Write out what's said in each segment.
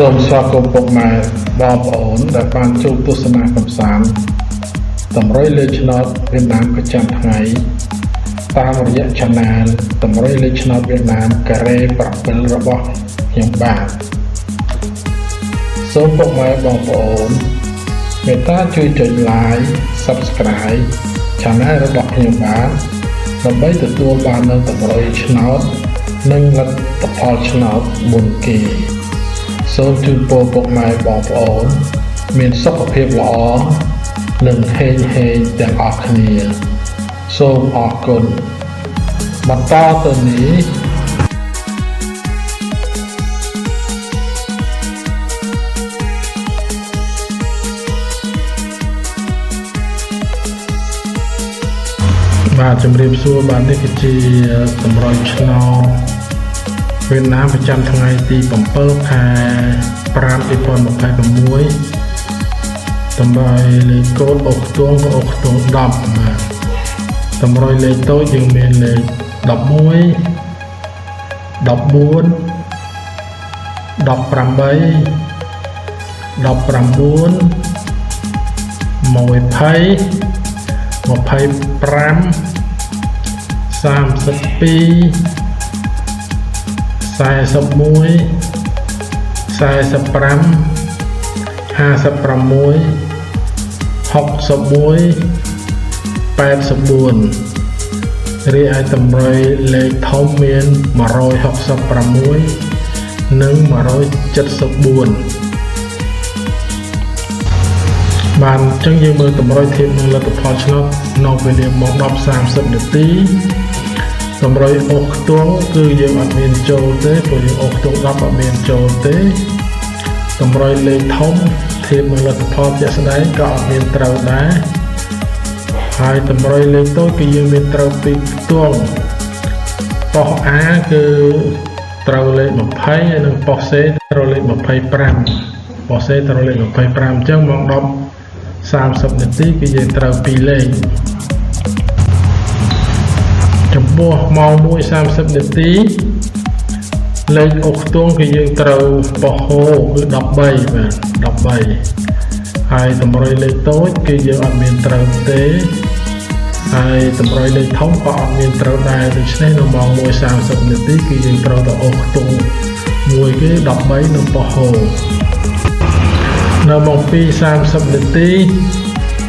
សូមស្វាគមន៍ពុកម៉ែបងប្អូនដែលបានចូលទស្សនាកម្សាន្តតម្រុយលេខឆ្នោតវៀតណាមប្រចាំថ្ងៃតាមរយៈ Channel តម្រុយលេខឆ្នោតវៀតណាមការ៉េ7របស់ខ្ញុំបាទសូមពុកម៉ែបងប្អូនមេត្តាជួយចុច Like Subscribe Channel របស់ខ្ញុំបាទដើម្បីទទួលបាននូវតម្រុយឆ្នោតនិងលទ្ធផលឆ្នោតមុនគេសូមជូនពរពុកម៉ែបងប្អូនមានសុខភាពល្អនិងហេងទាំងអស់គ្នាសូមអរគុណបន្តទៅនេះបាទជំរាបសួរបាទនេះគឺជាតម្រុយឆ្នោតវៀតណាមប្រចាំថ្ងៃទី7ខែ5 2026តម្រុយលេខកូដអុកខ្ទង់ក៏អុកខ្ទង់10បាទតម្រុយលេខតូចយើងមានលេខ11 14 18 រីឯតម្រុយលេខធំមាន166និង174បានអញ្ចឹងយើងមើលតម្រុយធៀបនឹងលទ្ធផលឆ្នោតនៅវេលាម៉ោង 10:30 នាទីតម្រុយអុកខ្ទង់គឺយើងអត់មានចូលទេព្រោះយើងអុកខ្ទង់10អត់មានចូលទេតម្រុយលេខធំធៀបនឹងលទ្ធផលជាក់ស្ដែងក៏អត់មានត្រូវដែរហើយតម្រុយលេខតូចគឺយើងមានត្រូវពីខ្ទង់ប៉ុស A គឺត្រូវលេខ20ហើយនិងប៉ុស C ត្រូវលេខ25ប៉ុស C ត្រូវលេខ25អញ្ចឹងម៉ោង 10:30 នាទីគឺយើងត្រូវ2លេខចំពោះម៉ោង 1:30 នាទីលេខអុកខ្ទង់គឺយើងត្រូវប៉ុសហូគឺ13បាទ13ហើយតម្រុយលេខតូចគឺយើងអត់មានត្រូវទេហើយតម្រុយលេខធំក៏អត់មានត្រូវដែរដូច្នេះនៅម៉ោង 1:30 នាទីគឺយើងត្រូវទៅអុកខ្ទង់មួយគេ13នៅប៉ុសហូនៅម៉ោង 2:30 នាទី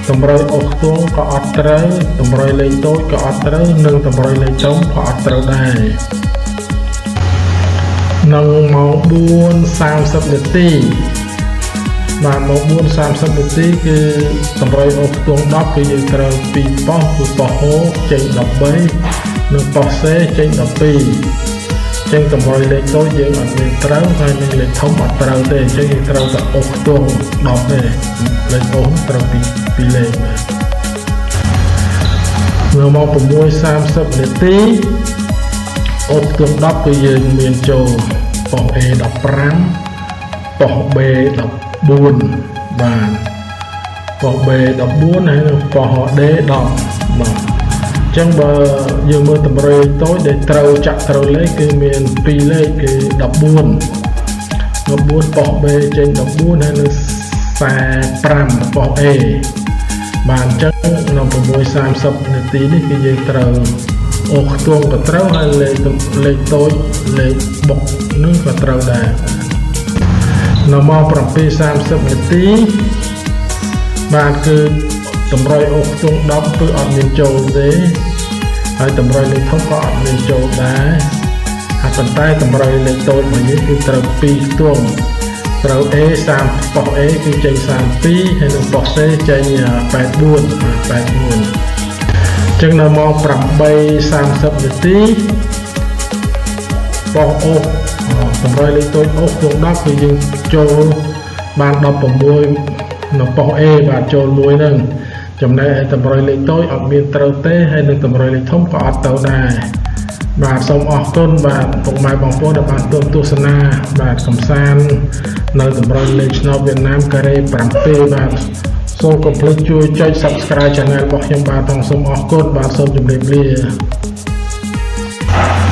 តម្រុយអុកខ្ទង់ក៏អត់ត្រូវតម្រុយលេខតូចក៏អត់ត្រូវនិងតម្រុយលេខធំក៏អត់ត្រូវដែរនៅម៉ោង 4:30 នាទីបាទម៉ោង 4:30 នាទីគឺតម្រុយអុកខ្ទង់10គឺយើងត្រូវ2ប៉ុសគឺប៉ុសហូចេញ13និងប៉ុស C ចេញ12ចឹងតម្រុយលេខតូចយើងអត់មានត្រូវហើយនឹងលេខធំអត់ត្រូវទេអញ្ចឹងយើងត្រូវតែអុកខ្ទង់10ទេលេខអុកត្រូវពីលេខបាទនៅម៉ោង 6:30 នាទីអុកខ្ទង់10គឺយើងមានចូលប៉ុស A 15ប៉ុស B 14បាទប៉ុស B 14ហើយនិងប៉ុស D 10បាទអញ្ចឹងបើយើងមើលតម្រុយតូចដែលត្រូវចាក់ត្រូវលេខគឺមាន2លេខគឺ14ប៉ុស B ចេញ14ហើយនឹង45ប៉ុស A បាទអញ្ចឹងនៅ 6:30 នាទីនេះគឺយើងត្រូវអុកខ្ទង់ក៏ត្រូវហើយលេខតូចលេខបុកនឹងក៏ត្រូវដែរនៅម៉ោង 7:30 នាទីបាទគឺតម្រុយអុកខ្ទង់10គឺអត់មានចូលទេហើយតម្រុយលេខធំក៏អត់មានចូលដែរហើយប៉ុន្តែតម្រុយលេខតូចរបស់យើងគឺត្រូវ2ខ្ទង់ត្រូវ A 30ប៉ុស A គឺចេញ32ហើយនិងប៉ុស C ចេញ84ចឹងនៅម៉ោង 8:30 នាទីប៉ុសអុកតម្រុយលេខតូចអុកខ្ទង់10គឺយើងចូលបាន16នៅប៉ុស A បាទចូលមួយហ្នឹងចំណែកឯតម្រុយលេខតូចអត់មានត្រូវទេហើយនឹងតម្រុយលេខធំក៏អត់ត្រូវដែរបាទសូមអរគុណបាទពុកម៉ែបងប្អូនដែលបានទស្សនាបាទកំសាន្តនៅតម្រុយលេខឆ្នោតវៀតណាមការ៉េ7បាទសូមកុំភ្លេចជួយចុច Subscribe Channel របស់ខ្ញុំបាទផងសូមអរគុណបាទសូមជម្រាបលា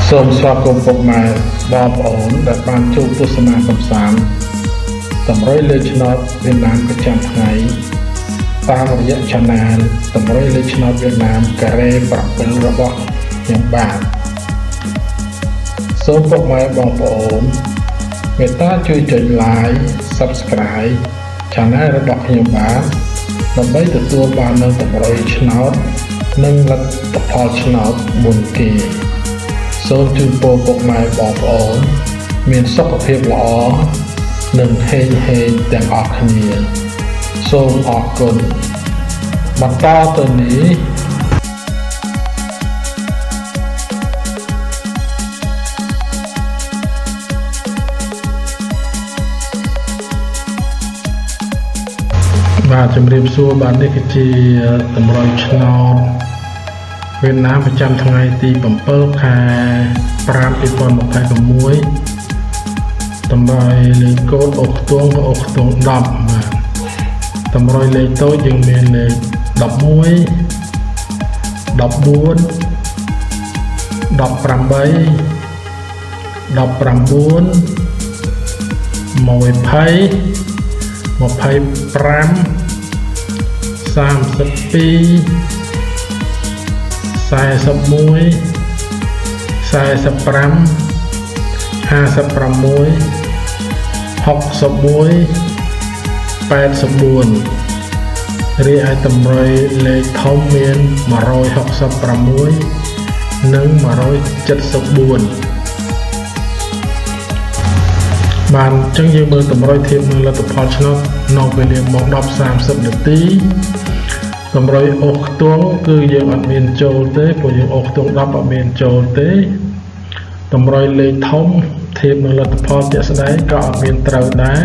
សូមស្វាគមន៍ពុកម៉ែបងប្អូនដែលបានចូលទស្សនាកម្សាន្ត តម្រុយលេខឆ្នោតវៀតណាមប្រចាំថ្ងៃតាមរយៈ Channel តម្រុយលេខឆ្នោតវៀតណាមការ៉េ7របស់ខ្ញុំបាទសូមពុកម៉ែបងប្អូនមេត្តាជួយចុច Like Subscribe Channel របស់ខ្ញុំបាទដើម្បីទទួលបាននូវតម្រុយឆ្នោតនិងលទ្ធផលឆ្នោតមុនគេសូមជូនពរពុកម៉ែបងប្អូនមានសុខភាពល្អនិងហេងទាំងអស់គ្នាសូមអរគុណបន្តទៅនេះបាទជំរាបសួរបាទនេះគឺជាតម្រុយឆ្នោតវៀតណាមប្រចាំថ្ងៃទី7 ខែ 5 2026តម្រុយលេខកូដអុកខ្ទង់ក៏អុកខ្ទង់10បាទតម្រុយលេខតូចយើងមានលេខ11 14 រីឯតម្រុយលេខធំមាន166និង174បានអញ្ចឹងយើងមើលតម្រុយធៀបនឹងលទ្ធផលឆ្នោតនៅវេលាម៉ោង 10:30 នាទីតម្រុយអុកខ្ទង់គឺយើងអត់មានចូលទេព្រោះយើងអុកខ្ទង់10អត់មានចូលទេតម្រុយលេខធំធៀបនឹងលទ្ធផលជាក់ស្ដែងក៏អត់មានត្រូវដែរ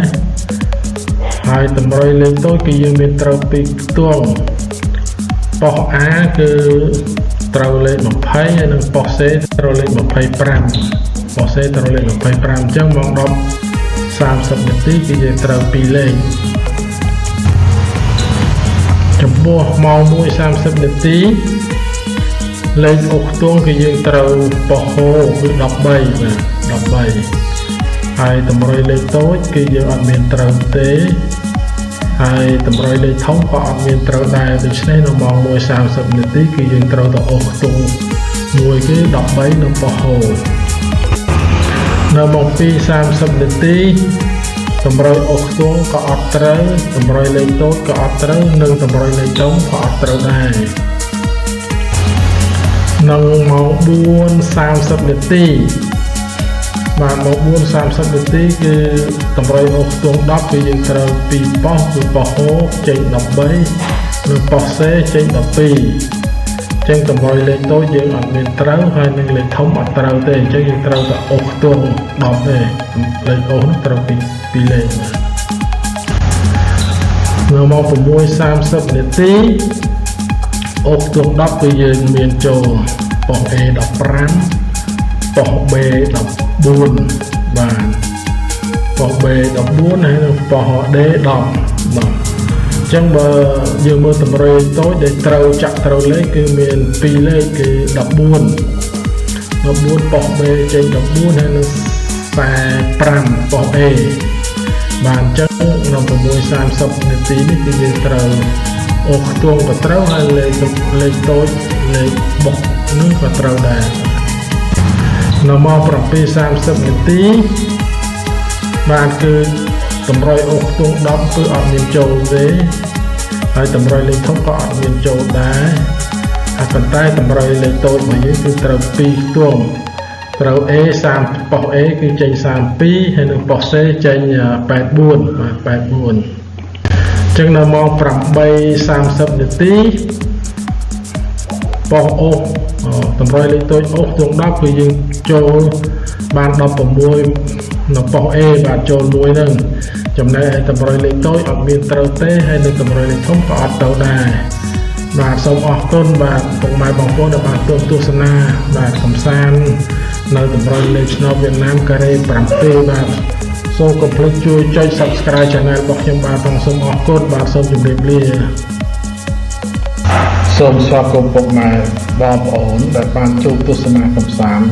ហើយតម្រុយលេខតូចគឺយើងមានត្រូវ2ខ្ទង់ប៉ុស A គឺត្រូវលេខ20ហើយនិងប៉ុស C ត្រូវលេខ25ប៉ុស C ត្រូវលេខ25អញ្ចឹងម៉ោង 10:30 នាទីគឺយើងត្រូវ2លេខចំពោះម៉ោង 1:30 នាទីលេខអុកខ្ទង់គឺយើងត្រូវប៉ុសហូគឺ13បាទ13ហើយតម្រុយលេខតូចគឺយើងអត់មានត្រូវទេហើយតម្រុយលេខធំក៏អត់មានត្រូវដែរដូច្នេះនៅម៉ោង 1:30 នាទីគឺយើងត្រូវទៅអុកខ្ទង់មួយគឺ13នៅប៉ុសហូនៅម៉ោង 2:30 នាទីតម្រុយអុកខ្ទង់ក៏អត់ត្រូវតម្រុយលេខតូចក៏អត់ត្រូវនិងតម្រុយលេខធំក៏អត់ត្រូវដែរនៅម៉ោង 4:30 នាទីបាទម៉ោង 4:30 នាទីគឺតម្រុយអុកខ្ទង់10គឺយើងត្រូវ2ប៉ុសគឺប៉ុសហូចេញ13និងប៉ុស C ចេញ12ចឹងតម្រុយលេខតូចយើងអត់មានត្រូវហើយនឹងលេខធំអត់ត្រូវទេអញ្ចឹងយើងត្រូវតែអុកខ្ទង់10ទេលេខអុកនោះត្រូវ2លេខនៅម៉ោង 6:30 នាទីអុកខ្ទង់10គឺយើងមានចូលប៉ុស A 15ប៉ុស B 14បាទប៉ុស B 14ហើយនិងប៉ុស D 10បាទអញ្ចឹងបើយើងមើលតម្រុយតូចដែលត្រូវចាក់ត្រូវលេខគឺមាន2លេខគឺ14ប៉ុស B ចេញ14ហើយនិង45ប៉ុស A បាទអញ្ចឹងនៅ 6:30 នាទីនេះគឺយើងត្រូវអុកខ្ទង់ក៏ត្រូវហើយលេខតូចលេខបុកនឹងក៏ត្រូវដែរនៅម៉ោង 7:30 នាទីបាទគឺតម្រុយអុកខ្ទង់10គឺអត់មានចូលទេហើយតម្រុយលេខធំក៏អត់មានចូលដែរហើយប៉ុន្តែតម្រុយលេខតូចរបស់យើងគឺត្រូវ2ខ្ទង់ត្រូវ A 30ប៉ុស A គឺចេញ32ហើយនិងប៉ុស C ចេញ84បាទ84អញ្ចឹងនៅម៉ោង 8:30 នាទីប៉ុសអុកតម្រុយលេខតូចអុកខ្ទង់10គឺយើងចូលបាន16នៅប៉ុស A បាទចូលមួយហ្នឹងចំណែកឯតម្រុយលេខតូចអត់មានត្រូវទេហើយនៅតម្រុយលេខធំក៏អត់ត្រូវដែរបាទសូមអរគុណបាទពុកម៉ែបងប្អូនដែលបានទស្សនាបាទកំសាន្តនៅតម្រុយលេខឆ្នោតវៀតណាមការ៉េ7បាទសូមកុំភ្លេចជួយចុច Subscribe Channel របស់ខ្ញុំបាទសូមអរគុណបាទសូមជម្រាបលាសូមស្វាគមន៍ពុកម៉ែបងប្អូនដែលបានចូលទស្សនាកំសាន្ត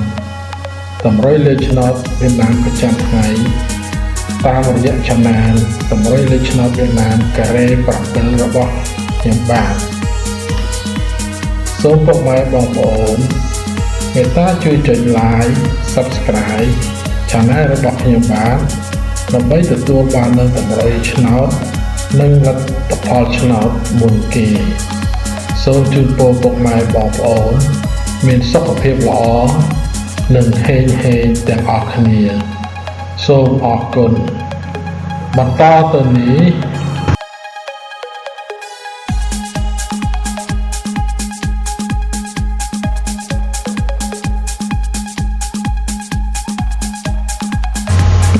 តម្រុយលេខឆ្នោតវៀតណាមប្រចាំថ្ងៃ តាមរយៈ Channel តម្រុយលេខឆ្នោតវៀតណាមការ៉េ7របស់ខ្ញុំបាទសូមពុកម៉ែបងប្អូនមេត្តាជួយចុច Like Subscribe Channel របស់ខ្ញុំបាទដើម្បីទទួលបាននូវតម្រុយឆ្នោតនិងលទ្ធផលឆ្នោតមុនគេសូមជូនពរពុកម៉ែបងប្អូនមានសុខភាពល្អនិងហេងទាំងអស់គ្នាសូមអរគុណបន្តទៅនេះ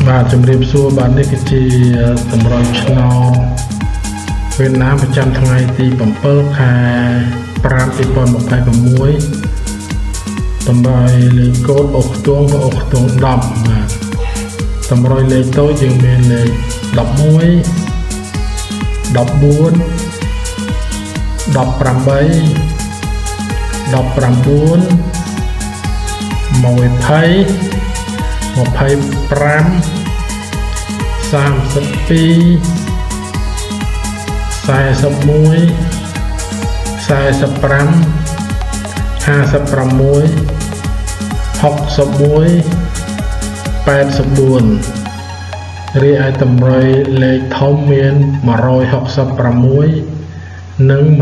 បាទជំរាបសួរបាទនេះគឺជាតម្រុយឆ្នោតវៀតណាមប្រចាំថ្ងៃទី7 ខែ 5 2026តម្រុយលេខកូដអុកខ្ទង់ក៏អុកខ្ទង់10បាទតម្រុយលេខតូចយើងមានលេខ11 14 18 រីឯតម្រុយលេខធំមាន166និង174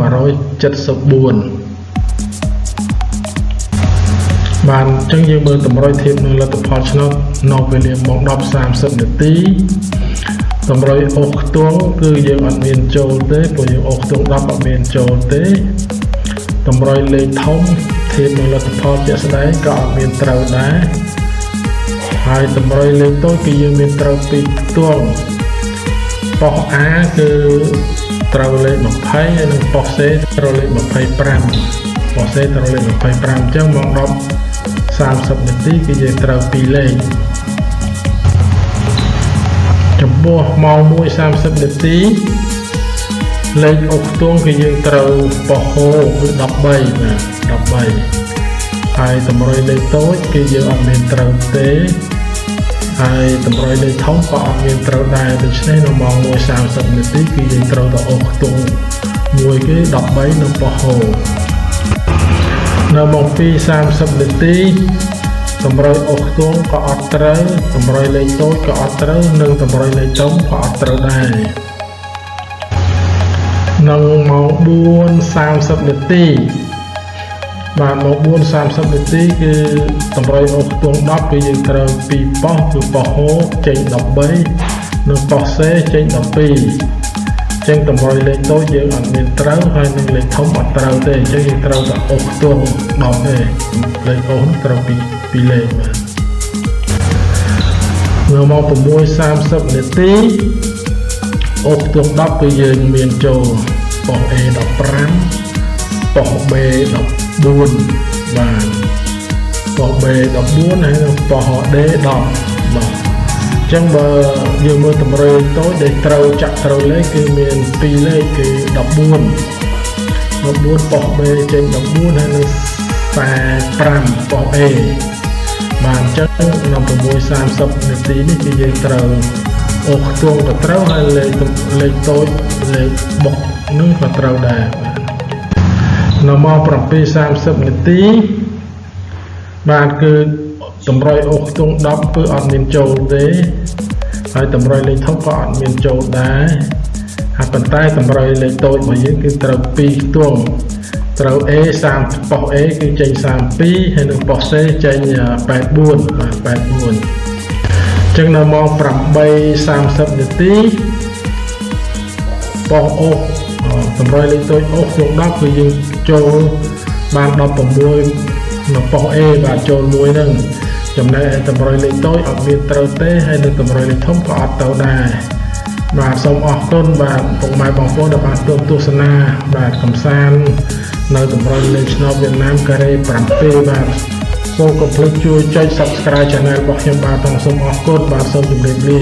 បានអញ្ចឹងយើងមើលតម្រុយធៀបនឹងលទ្ធផលឆ្នោតនៅវេលាម៉ោង 10:30 នាទីតម្រុយអុកខ្ទង់គឺយើងអត់មានចូលទេព្រោះយើងអុកខ្ទង់10អត់មានចូលទេតម្រុយលេខធំធៀបនឹងលទ្ធផលជាក់ស្ដែងក៏អត់មានត្រូវដែរហើយតម្រុយលេខតូចគឺយើងមានត្រូវពីខ្ទង់ប៉ុស A គឺត្រូវលេខ20ហើយនិងប៉ុស C ត្រូវលេខ25ប៉ុស C ត្រូវលេខ25អញ្ចឹងម៉ោង 10:30 នាទីគឺយើងត្រូវ2លេខចំពោះម៉ោង 1:30 នាទីលេខអុកខ្ទង់គឺយើងត្រូវប៉ុសហូគឺ13បាទ13ហើយតម្រុយលេខតូចគឺយើងអត់មានត្រូវទេហើយតម្រុយលេខធំក៏អត់មានត្រូវដែរដូច្នេះនៅម៉ោង 1:30 នាទីគឺយើងត្រូវទៅអុកខ្ទង់មួយគឺ13នៅប៉ុសហូនៅម៉ោង 2:30 នាទីតម្រុយអុកខ្ទង់ក៏អត់ត្រូវតម្រុយលេខតូចក៏អត់ត្រូវនិងតម្រុយលេខធំក៏អត់ត្រូវដែរនៅម៉ោង 4:30 នាទីបាទម៉ោង 4:30 នាទីគឺតម្រុយអុកខ្ទង់10គឺយើងត្រូវ2ប៉ុសគឺប៉ុសហូចេញ13និងប៉ុស C ចេញ12ចឹងតម្រុយលេខតូចយើងអត់មានត្រូវហើយនឹងលេខធំអត់ត្រូវទេអញ្ចឹងយើងត្រូវតែអុកខ្ទង់10ទេលេខអុកត្រូវ2លេខបាទនៅម៉ោង 6:30 នាទីអុកខ្ទង់10គឺយើងមានចូលប៉ុស A 15ប៉ុស B 14បាទប៉ុស B 14ហើយនិងប៉ុស D 10បាទអញ្ចឹងបើយើងមើលតម្រុយតូចដែលត្រូវចាក់ត្រូវលេខគឺមាន2លេខគឺ14ប៉ុស B ចេញ14ហើយនិង45ប៉ុស A បាទអញ្ចឹងនៅ 6:30 នាទីនេះគឺយើងត្រូវអុកខ្ទង់ក៏ត្រូវហើយលេខតូចលេខបុកនឹងក៏ត្រូវដែរនៅម៉ោង 7:30 នាទីបាទគឺតម្រុយអុកខ្ទង់10គឺអត់មានចូលទេហើយតម្រុយលេខធំក៏អត់មានចូលដែរហើយប៉ុន្តែតម្រុយលេខតូចរបស់យើងគឺត្រូវ2ខ្ទង់ត្រូវ A 30ប៉ុស A គឺចេញ32ហើយនិងប៉ុស C ចេញ84បាទ84អញ្ចឹងនៅម៉ោង 8:30 នាទីប៉ុសអុកតម្រុយលេខតូចអុកខ្ទង់10គឺយើងចូលបាន16នៅប៉ុស A បាទចូលមួយហ្នឹងចំណែកតម្រុយលេខតូចអត់មានត្រូវទេហើយនឹងតម្រុយលេខធំក៏អត់ត្រូវដែរបាទសូមអរគុណបាទពុកម៉ែបងប្អូនដែលបានទស្សនាបាទកំសាន្តនៅតម្រុយលេខឆ្នោតវៀតណាមការ៉េ7បាទសូមកុំភ្លេចជួយចុច Subscribe Channel របស់ខ្ញុំបាទសូមអរគុណបាទសូមជម្រាបលា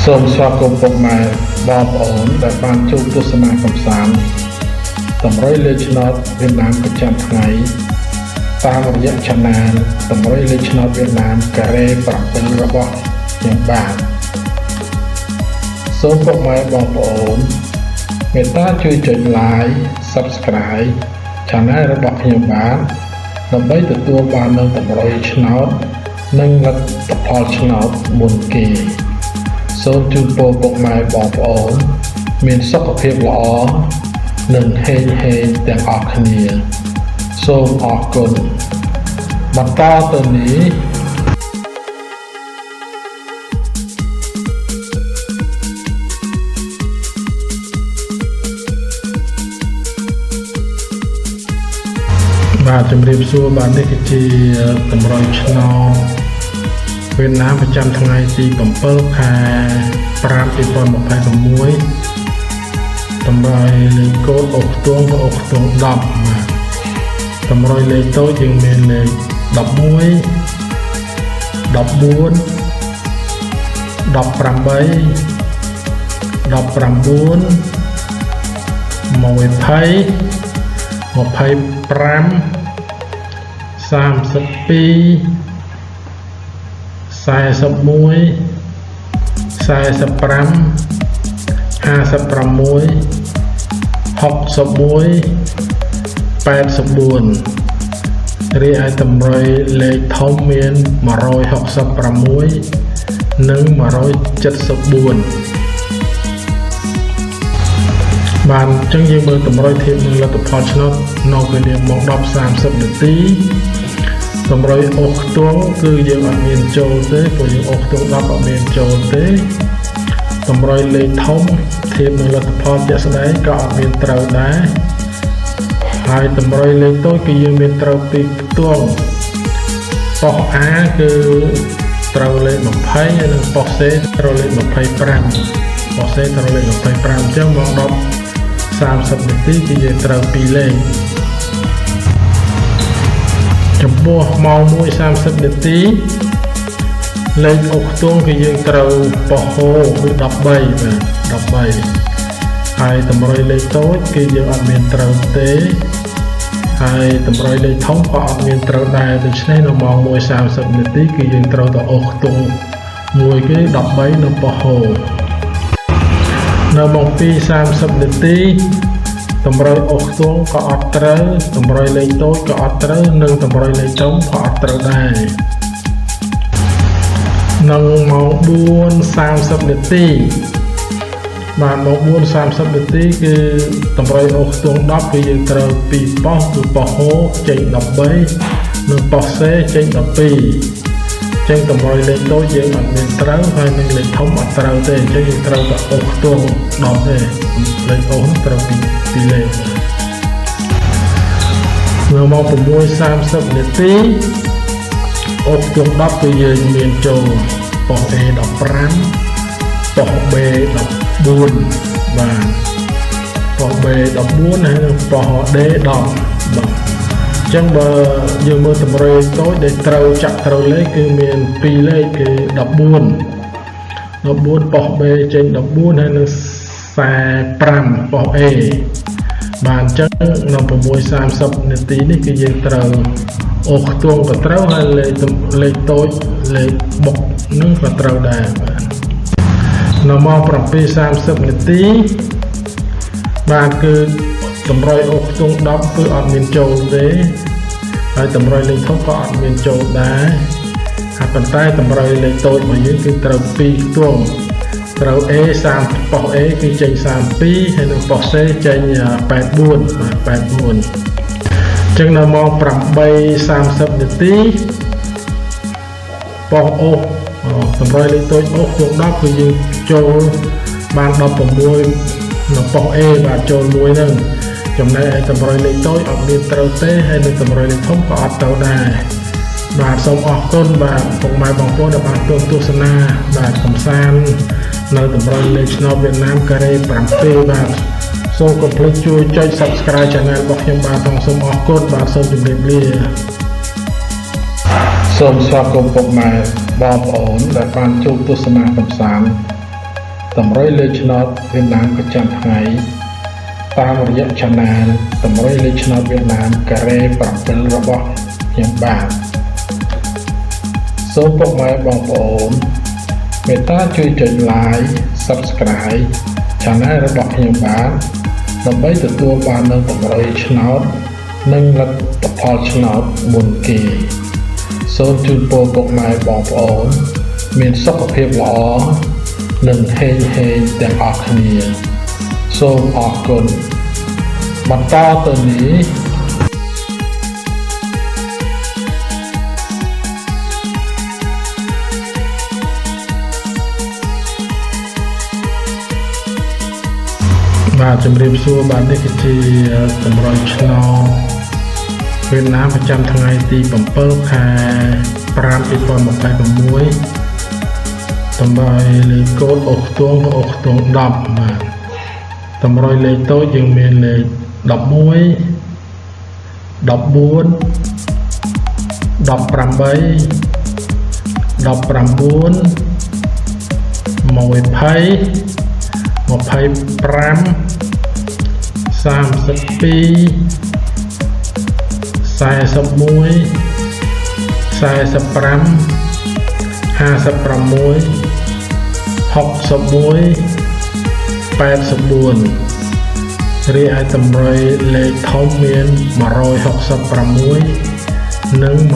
សូមស្វាគមន៍ពុកម៉ែបងប្អូនដែលបានចូលទស្សនាកំសាន្តតម្រុយលេខឆ្នោតវៀតណាមប្រចាំថ្ងៃតាមរយៈ Channel តម្រុយលេខឆ្នោតវៀតណាមការ៉េ7របស់ ខ្ញុំបាទសូមពុកម៉ែបងប្អូនមេត្តាជួយចុច like subscribe channel របស់ខ្ញុំបាទដើម្បីទទួលបាននូវតម្រុយឆ្នោតនិងលទ្ធផលឆ្នោតមុនគេសូមជូនពរពុកម៉ែបងប្អូនមានសុខភាពល្អនិងហេងទាំងអស់គ្នាសូមអរគុណបន្តទៅនេះបាទជំរាបសួរបាទនេះគឺជាតម្រុយឆ្នោតវៀតណាមប្រចាំថ្ងៃទី7ខែ5 2026តម្រុយលេខកូដអុកខ្ទង់ក៏អុកខ្ទង់10បាទតម្រុយលេខតូចយើងមានលេខ11 14 រីឯតម្រុយលេខធំមាន166និង174បានអញ្ចឹងយើងមើលតម្រុយធៀបនឹងលទ្ធផលឆ្នោតនៅវេលាម៉ោង 10:30 នាទីតម្រុយអុកខ្ទង់គឺយើងអត់មានចូលទេព្រោះយើងអុកខ្ទង់10អត់មានចូលទេតម្រុយលេខធំធៀបនឹងលទ្ធផលជាក់ស្ដែងក៏អត់មានត្រូវដែរហើយតម្រុយលេខតូចគឺយើងមានត្រូវពីខ្ទង់ប៉ុស A គឺត្រូវលេខ20ហើយនិងប៉ុស C ត្រូវលេខ25ប៉ុស C ត្រូវលេខ25អញ្ចឹងម៉ោង 10:30 នាទីគឺយើងត្រូវ2លេខចំពោះម៉ោង 1:30 នាទីលេខអុកខ្ទង់គឺយើងត្រូវប៉ុស O គឺ13បាទ13ហើយតម្រុយលេខតូចគឺយើងអត់មានត្រូវទេហើយតម្រុយលេខធំក៏អត់មានត្រូវដែរដូច្នេះនៅម៉ោង 1:30 នាទីគឺយើងត្រូវទៅអុកខ្ទង់មួយគេ13នៅប៉ុស O នៅម៉ោង 2:30 នាទីតម្រុយអុកខ្ទង់ក៏អត់ត្រូវតម្រុយលេខតូចក៏អត់ត្រូវនិងតម្រុយលេខធំក៏អត់ត្រូវដែរនៅម៉ោង 4:30 នាទីបាទម៉ោង 4:30 នាទីគឺតម្រុយអុកខ្ទង់10គឺយើងត្រូវ2ប៉ុសគឺប៉ុស O ចេញ13និងប៉ុស C ចេញ12ចេញតម្រុយលេខតូចយើងអត់មានត្រូវហើយនឹងលេខធំអត់ត្រូវទេអញ្ចឹងយើងត្រូវតែអុកខ្ទង់10ទេលេខ O ត្រូវពីលេខនៅម៉ោង 6:30 នាទីអុកខ្ទង់10គឺយើងមានចូលប៉ុស A 15ប៉ុស B 14បាទប៉ុស B 14ហើយនិងប៉ុស D 10បាទអញ្ចឹងបើយើងមើលតម្រុយតូចដែលត្រូវចាក់ត្រូវលេខគឺមាន2លេខគឺ14ប៉ុស B ចេញ14ហើយនិង45ប៉ុស A បាទអញ្ចឹងនៅ 6:30 នាទីនេះគឺយើងត្រូវអុកខ្ទង់ក៏ត្រូវហើយលេខតូចលេខបុកនឹងក៏ត្រូវដែរបាទនៅម៉ោង 7:30 នាទីបាទគឺតម្រុយអុកខ្ទង់10គឺអត់មានចូលទេហើយតម្រុយលេខធំក៏អត់មានចូលដែរហើយប៉ុន្តែតម្រុយលេខតូចរបស់យើងគឺត្រូវ2ខ្ទង់ត្រូវ A 30ប៉ុស A គឺចេញ32ហើយនិងប៉ុស C ចេញ84បាទ84អញ្ចឹងនៅម៉ោង 8:30 នាទីប៉ុស O តម្រុយលេខតូចអុកខ្ទង់10គឺយើងចូលបាន16នៅប៉ុស A បាទចូលមួយហ្នឹងចំណែកឯតម្រុយលេខតូចអត់មានត្រូវទេហើយនឹងតម្រុយលេខធំក៏អត់ត្រូវដែរបាទសូមអរគុណបាទពុកម៉ែបងប្អូនដែលបានទស្សនាបាទកំសាន្តនៅតម្រុយលេខឆ្នោតវៀតណាមការ៉េ7បាទសូមកុំភ្លេចជួយចុច Subscribe Channel របស់ខ្ញុំបាទសូមអរគុណបាទសូមជម្រាបលាសូមស្វាគមន៍ពុកម៉ែបងប្អូនដែលបានចូលទស្សនាកំសាន្តតម្រុយលេខឆ្នោតវៀតណាមប្រចាំថ្ងៃតាមរយៈ Channel តម្រុយលេខឆ្នោតវៀតណាមការ៉េ7របស់ខ្ញុំបាទសូមពុកម៉ែបងប្អូន មេត្តាជួយចុច like subscribe channel របស់ខ្ញុំបានដើម្បីទទួលបាននូវតម្រុយឆ្នោតនិងលទ្ធផលឆ្នោតមុនគេសូមជូនពរពុកម៉ែបងប្អូនមានសុខភាពល្អនិងហេងទាំងអស់គ្នាសូមអរគុណបន្តទៅនេះបាទជំរាបសួរបាទនេះគឺជាតម្រុយឆ្នោតវៀតណាមប្រចាំថ្ងៃទី7 ខែ 5 2026តម្រុយលេខកូដអុកខ្ទង់10បាទតម្រុយលេខតូចយើងមានលេខ11 14 រីឯតម្រុយលេខធំមាន166និង174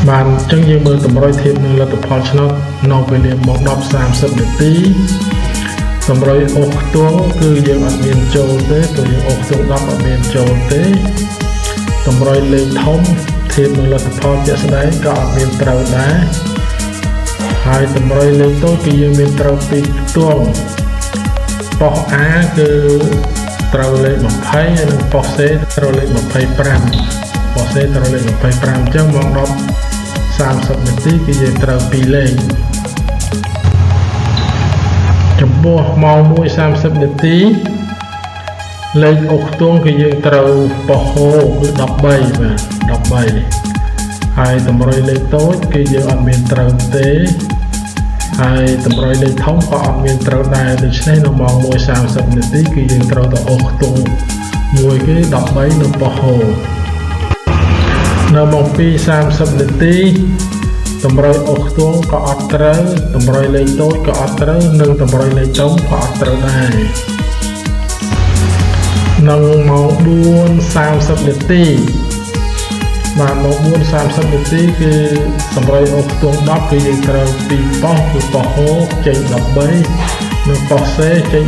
បានអញ្ចឹងយើងមើលតម្រុយធៀបនឹងលទ្ធផលឆ្នោតនៅវេលាម៉ោង 10:30 នាទីតម្រុយអុកខ្ទង់គឺយើងអត់មានចូលទេព្រោះយើងអុកខ្ទង់10អត់មានចូលទេតម្រុយលេខធំធៀបនឹងលទ្ធផលជាក់ស្ដែងក៏អត់មានត្រូវដែរហើយតម្រុយលេខតូចគឺយើងមានត្រូវពីខ្ទង់ប៉ុស A គឺត្រូវលេខ20ហើយនិងប៉ុស C ត្រូវលេខ25ប៉ុស C ត្រូវលេខ25អញ្ចឹងម៉ោង 10:30 នាទីគឺយើងត្រូវ2លេខចំពោះម៉ោង 1:30 នាទីលេខអុកខ្ទង់គឺយើងត្រូវប៉ុសហូគឺ13បាទ13ហើយតម្រុយលេខតូចគឺយើងអត់មានត្រូវទេហើយតម្រុយលេខធំក៏អត់មានត្រូវដែរដូច្នេះនៅម៉ោង 1:30 នាទីគឺយើងត្រូវទៅអុកខ្ទង់មួយគឺ13នៅប៉ុសហូនៅម៉ោង 2:30 នាទីតម្រុយអុកខ្ទង់ក៏អត់ត្រូវតម្រុយលេខតូចក៏អត់ត្រូវនិងតម្រុយលេខធំក៏អត់ត្រូវដែរនៅម៉ោង 4:30 នាទីបាទម៉ោង 4:30 នាទីគឺតម្រុយអុកខ្ទង់10គឺយើងត្រូវ2ប៉ុសគឺប៉ុសហូចេញ13និងប៉ុស C ចេញ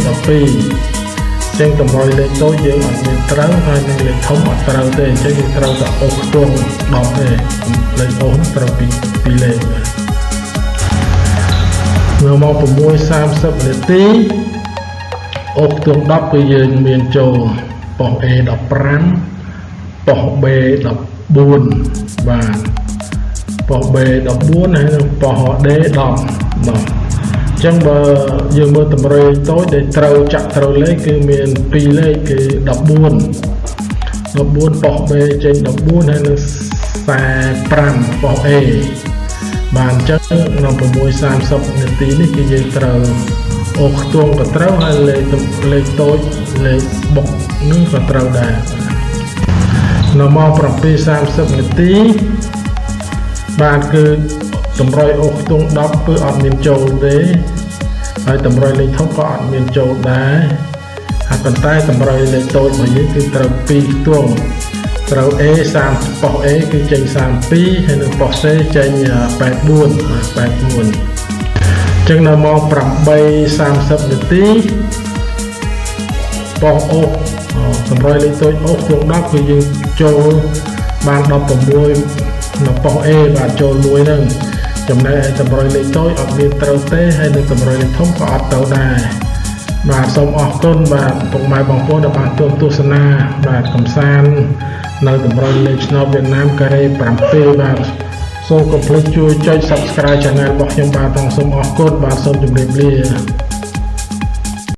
12ចឹងតម្រុយលេខតូចយើងអត់មានត្រូវហើយនឹងលេខធំអត់ត្រូវទេអញ្ចឹងយើងត្រូវតែអុកខ្ទង់10ទេលេខអុកត្រូវពីលេខនៅម៉ោង 6:30 នាទីអុកខ្ទង់10គឺយើងមានចូលប៉ុស A 15ប៉ុស B 14បាទប៉ុស B 14ហើយនិងប៉ុស D 10បាទអញ្ចឹងបើយើងមើលតម្រុយតូចដែលត្រូវចាក់ត្រូវលេខគឺមាន2លេខគឺ14ប៉ុស B ចេញ14ហើយនឹង45ប៉ុស A បាទអញ្ចឹងនៅ 6:30 នាទីនេះគឺយើងត្រូវអុកខ្ទង់ក៏ត្រូវហើយលេខតូចលេខបុកនឹងក៏ត្រូវដែរនៅម៉ោង 7:30 នាទីបាទគឺតម្រុយអុកខ្ទង់10គឺអត់មានចូលទេហើយតម្រុយលេខធំក៏អត់មានចូលដែរហើយប៉ុន្តែតម្រុយលេខតូចរបស់យើងគឺត្រូវ2ខ្ទង់ត្រូវ A 30ប៉ុស A គឺចេញ32ហើយនិងប៉ុស C ចេញ84ចឹងនៅម៉ោង 8:30 នាទីប៉ុសអុកតម្រុយលេខតូចអុកខ្ទង់10គឺយើងចូលបាន16នៅប៉ុស A បាទចូលមួយហ្នឹងចំណែកឯតម្រុយលេខតូចអត់មានត្រូវទេហើយនឹងតម្រុយលេខធំក៏អត់ត្រូវដែរបាទសូមអរគុណបាទពុកម៉ែបងប្អូនដែលបានទស្សនាបាទកំសាន្តនៅតម្រុយលេខឆ្នោតវៀតណាមការ៉េ7បាទសូមកុំភ្លេចជួយចុច Subscribe Channel របស់ខ្ញុំបាទផងសូមអរគុណបាទសូមជម្រាបលា